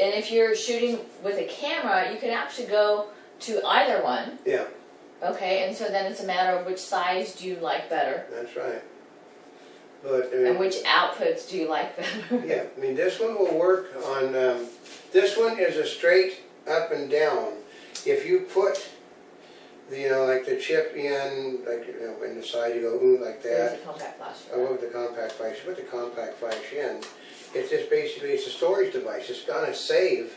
and if you're shooting with a camera, you can actually go to either one. Yeah. Okay, and so then it's a matter of which size do you like better. That's right. But, I mean, and which outputs do you like better? Yeah, I mean, this one will work on, this one is a straight up and down. If you put, like the chip in, like, in the side you go, ooh, like There's that. a compact flash. I love the compact flash. You put the compact flash in, it's just basically, it's a storage device. It's gonna save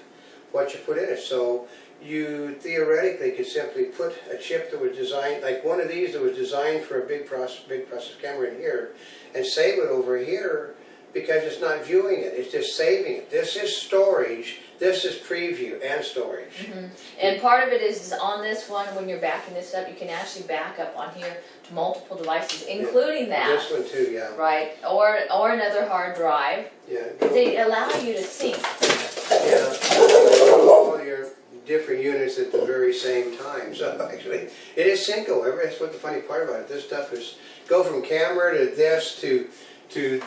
what you put in it. So you theoretically could simply put a chip that was designed, like one of these that was designed for a big process camera in here, and save it over here because it's not viewing it, it's just saving it. This is storage, this is preview and storage. Mm-hmm. And part of it is on this one, when you're backing this up, you can actually back up on here to multiple devices, including that. This one too, yeah. Right, or another hard drive. Yeah. They allow you to sync. Yeah, all your different units at the very same time. So actually, it is syncable. That's what the funny part about it. This stuff is go from camera to this to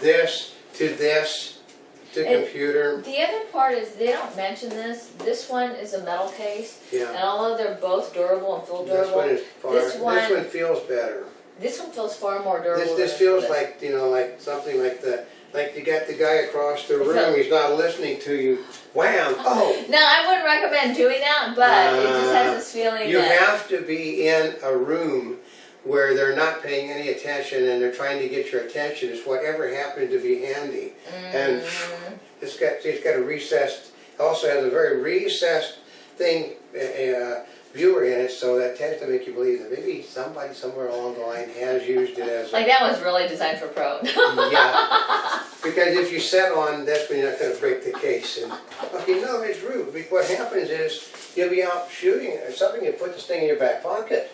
this to this to computer. The other part is they don't mention this. This one is a metal case, Yeah. and although they're both durable and feel durable, This one feels better. This one feels far more durable. This feels like like something like you got the guy across the room. He's not listening to you. Wham! Oh. No, I wouldn't recommend doing that, but it just has this feeling. You have to be in a room where they're not paying any attention and they're trying to get your attention. It's whatever happened to be handy. And it's got a recessed, also has a very recessed thing, viewer in it, so that tends to make you believe that maybe somebody somewhere along the line has used it as like that was really designed for pro. Yeah, because if you set on this one, you're not going to break the case. And okay, no, it's rude. What happens is you'll be out shooting or something, you put this thing in your back pocket.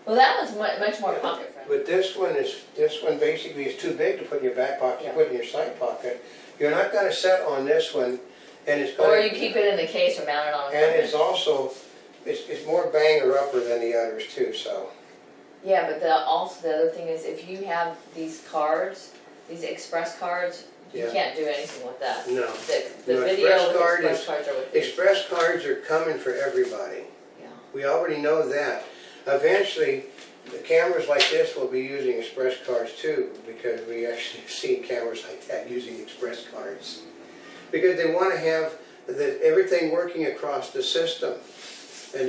Well, that was much more pocket friendly. But this one basically is too big to put in your back pocket. You put it in your side pocket. You're not going to set on this one, and it's going. Or you keep it in the case or mount it on. And it's also, it's more banger upper than the others too. So. Yeah, but also the other thing is if you have these cards, these express cards, you can't do anything with that. No. The video express cards are with these. Express cards are coming for everybody. Yeah. We already know that. Eventually, the cameras like this will be using express cards too, because we actually have seen cameras like that using express cards. Because they want to have everything working across the system. And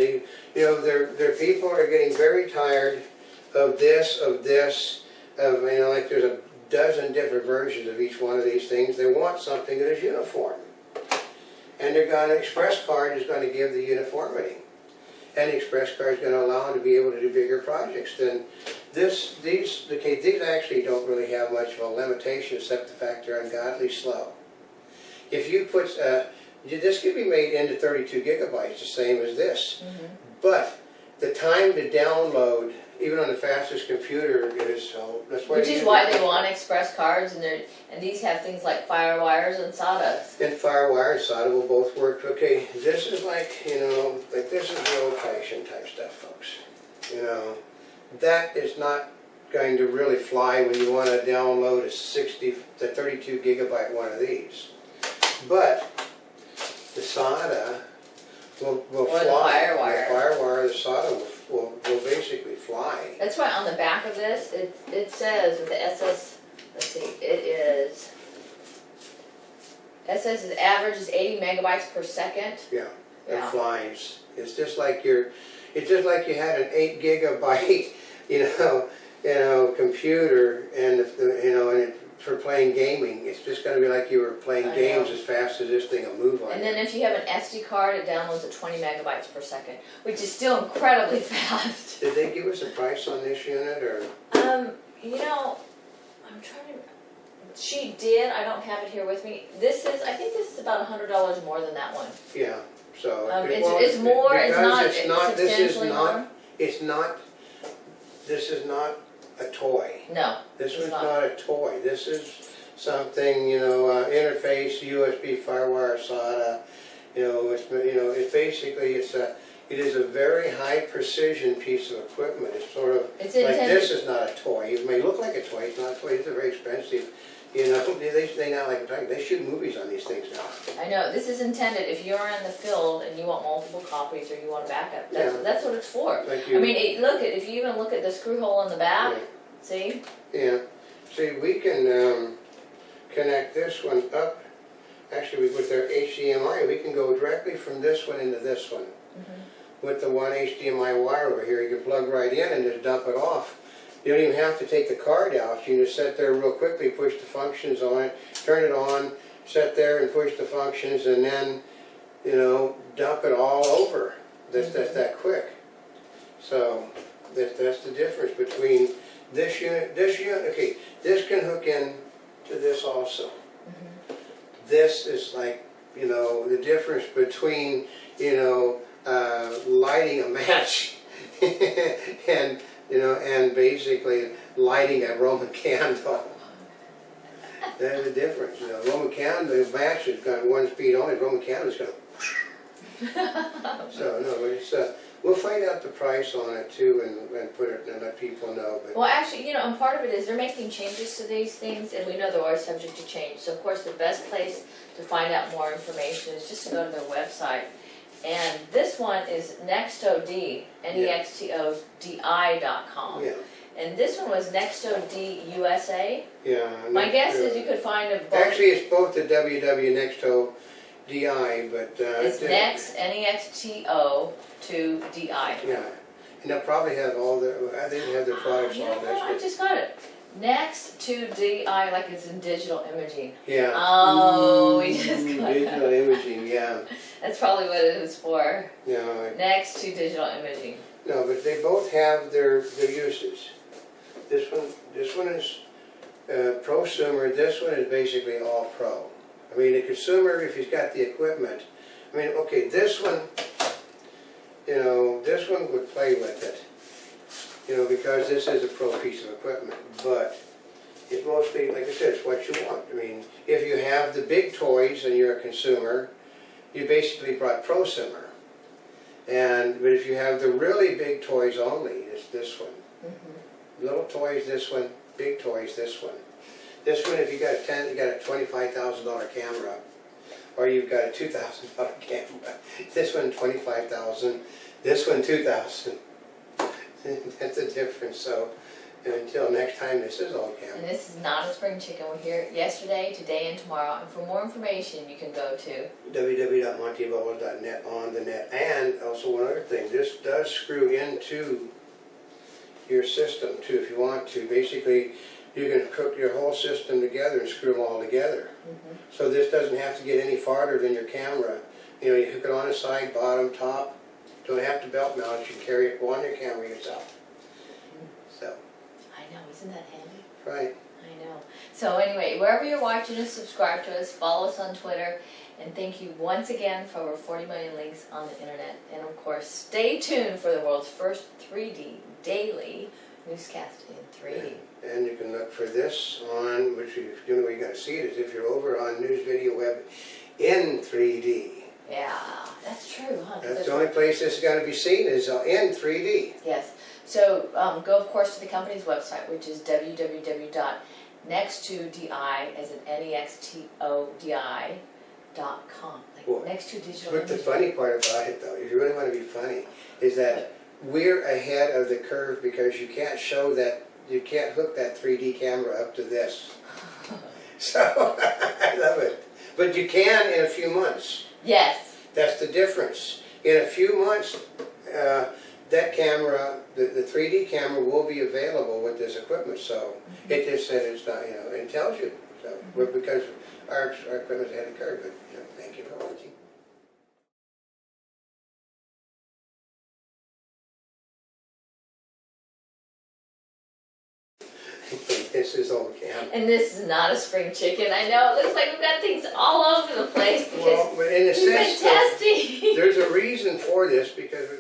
their people are getting very tired of this, like there's a dozen different versions of each one of these things. They want something that is uniform. And an express card is going to give the uniformity. And the express card is going to allow them to be able to do bigger projects. Then these actually don't really have much of a limitation except the fact they're ungodly slow. If you put, this could be made into 32 gigabytes, the same as this. But the time to download, even on the fastest computer, is that's why. Which is why they want express cards, and these have things like FireWires and SATA. And FireWire and SATA will both work. Okay, this is like this is the old-fashioned type stuff, folks. That is not going to really fly when you want to download a 32 gigabyte one of these. But the SATA will fly. The FireWire. The FireWire, the SATA will basically fly. That's why on the back of this, it says with the SS, let's see, it says the average is 80 megabytes per second. Yeah, it flies. It's just like you had an 8 gigabyte, computer, and for playing gaming. It's just going to be like you were playing games as fast as this thing will move on. And then if you have an SD card, it downloads at 20 megabytes per second, which is still incredibly fast. Did they give us a price on this unit, or? I'm trying to. She did. I don't have it here with me. I think this is about $100 more than that one. Yeah. So it's more. It's not substantially more. This is not a toy. No. This one's not a toy. This is something, interface, USB, FireWire, SATA. It's basically it is a very high precision piece of equipment. It's sort of like this is not a toy. It may look like a toy. It's not a toy. It's a very expensive You know, they not like they shoot movies on these things now. I know, this is intended, if you're in the field and you want multiple copies or you want a backup, that's what it's for. Like I mean, if you even look at the screw hole in the back, yeah. see? Yeah, see, we can connect this one up, actually with our HDMI, we can go directly from this one into this one. With the one HDMI wire over here, you can plug right in and just dump it off. You don't even have to take the card out. You can just sit there real quickly, push the functions on it, turn it on, sit there and push the functions, and then, you know, dump it all over. That's that quick. So that's the difference between this unit. Okay, this can hook in to this also. This is like, you know, the difference between, you know, lighting a match and, you know, and basically lighting a Roman candle. There's a difference. You know, Roman candle, the match has got one speed only, Roman candle's got so no, but it's, we'll find out the price on it too and put it and let people know. But Well, actually, you know, and part of it is they're making changes to these things, and we know they're always subject to change. So, of course, the best place to find out more information is just to go to their website. And this one is Nexto-D, Nextodi.com. yeah, And this one was Nexto-D USA. yeah. My guess is you could find a both. Actually, it's both the Nexto DI, but It's Next, Nexto to DI. yeah, and they'll probably have all their. I think they have their products You all know what? I listed. just got it. Next to DI, like it's in digital imaging. Yeah. Oh, we just got digital that. imaging. Yeah. That's probably what it was for. No, Next to digital imaging. no, but they both have their uses. This one is prosumer. This one is basically all pro. I mean, the consumer, if he's got the equipment. I mean, okay, this one, you know, this one would play with it. You know, because this is a pro piece of equipment, but it's mostly, like I said, it's what you want. I mean, if you have the big toys and you're a consumer, you basically brought prosumer. But if you have the really big toys only, it's this one. Little toys, this one. Big toys, this one. This one, if you got you got a $25,000 camera, or you've got a $2,000 camera. This one, $25,000. This one, $2,000. That's the difference. So until next time, this is all camera. And this is not a spring chicken. We're here yesterday, today, and tomorrow. And for more information, you can go to www.montebubbles.net on the net. And also one other thing, this does screw into your system too if you want to. Basically, you can hook your whole system together and screw them all together. So this doesn't have to get any farther than your camera. You know, you hook it on the side, bottom, top. Don't have to belt mount. You can carry it on your camera yourself. So. I know, isn't that handy? Right. I know. So anyway, wherever you're watching us, subscribe to us, follow us on Twitter, and thank you once again for over 40 million links on the internet. And of course, stay tuned for the world's first 3D daily newscast in 3D. And you can look for this on, which the only way you're going to see it is if you're over on News Video Web in 3D. Yeah, that's true, huh? That's the only place this is going to be seen is in 3D. Yes. So go, of course, to the company's website, which is www.nextodi, as in Nextodi.com. Like Well, Nexto Digital But the Imaging. funny part about it, though, if you really want to be funny, is that we're ahead of the curve because you can't show that, you can't hook that 3D camera up to this. So, I love it. But you can in a few months. Yes. That's the difference. In a few months, that camera, the 3D camera will be available with this equipment. So it just said it's not, you know, it tells you. So because our equipment's ahead of the curve. But you know, thank you for watching. This is old camera. And this is not a spring chicken. I know, it looks like we've got things all over the place because Well, but in a we've been sense, though, testing. there's a reason for this because